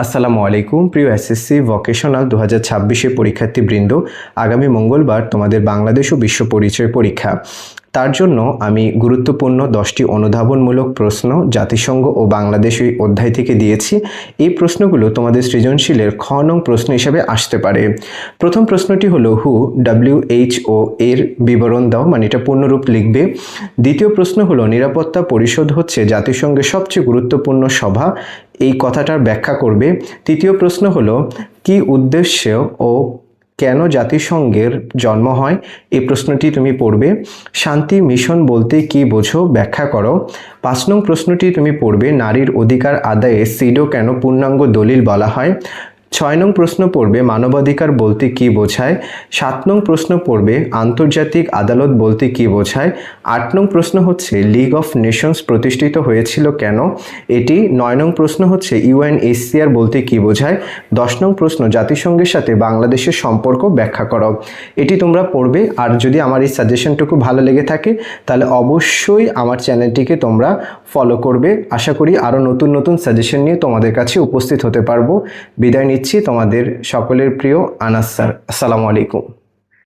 আসসালামু আলাইকুম প্রিয় এসএসসি ভোকেশনাল 2026 পরীক্ষার্থীবৃন্দ। আগামী মঙ্গলবার তোমাদের বাংলাদেশ ও বিশ্ব পরিচয় পরীক্ষা। তার জন্য আমি গুরুত্বপূর্ণ 10টি অনুধাবনমূলক প্রশ্ন জাতিসংঘ ও বাংলাদেশ এই অধ্যায় থেকে দিয়েছি। এই প্রশ্নগুলো তোমাদের সৃজনশীলের খ নং প্রশ্ন হিসেবে আসতে পারে। প্রথম প্রশ্নটি হলো WHO এর বিবরণ দাও, মানে এটা পূর্ণরূপ লিখবে। দ্বিতীয় প্রশ্ন হলো নিরাপত্তা পরিষদ হচ্ছে জাতিসংঘের সবচেয়ে গুরুত্বপূর্ণ সভা, এই কথাটার ব্যাখ্যা করবে। তৃতীয় প্রশ্ন হলো কি উদ্দেশ্য ও কেন জাতিসংঘের জন্ম হয়, এই প্রশ্নটি তুমি পড়বে। শান্তি মিশন বলতে কি বোঝো, ব্যাখ্যা করো। 5 নং প্রশ্নটি তুমি পড়বে নারীর অধিকার আদায়ে সিডো কেন পূর্ণাঙ্গ দলিল বলা হয়। 6 নং প্রশ্ন পড়বে মানবাধিকার বলতে কি বোঝায়। 7 নং প্রশ্ন পড়বে আন্তর্জাতিক আদালত বলতে কি বোঝায়। 8 নং প্রশ্ন হচ্ছে লিগ অফ নেশনস প্রতিষ্ঠিত হয়েছিল কেন, এটি। 9 নং প্রশ্ন হচ্ছে UNHCR বলতে কি বোঝায়। 10 নং প্রশ্ন জাতিসংঘের সাথে বাংলাদেশের সম্পর্ক ব্যাখ্যা করো। এটি তোমরা পড়বে। আর যদি আমার এই সাজেশনটুকু ভালো লেগে থাকে তাহলে অবশ্যই আমার চ্যানেলটিকে তোমরা ফলো করবে। আশা করি আরও নতুন নতুন সাজেশন নিয়ে তোমাদের কাছে উপস্থিত হতে পারবো। বিদায় নিচ্ছি, তোমাদের সকলের প্রিয় আনাস স্যার। আসসালামু আলাইকুম।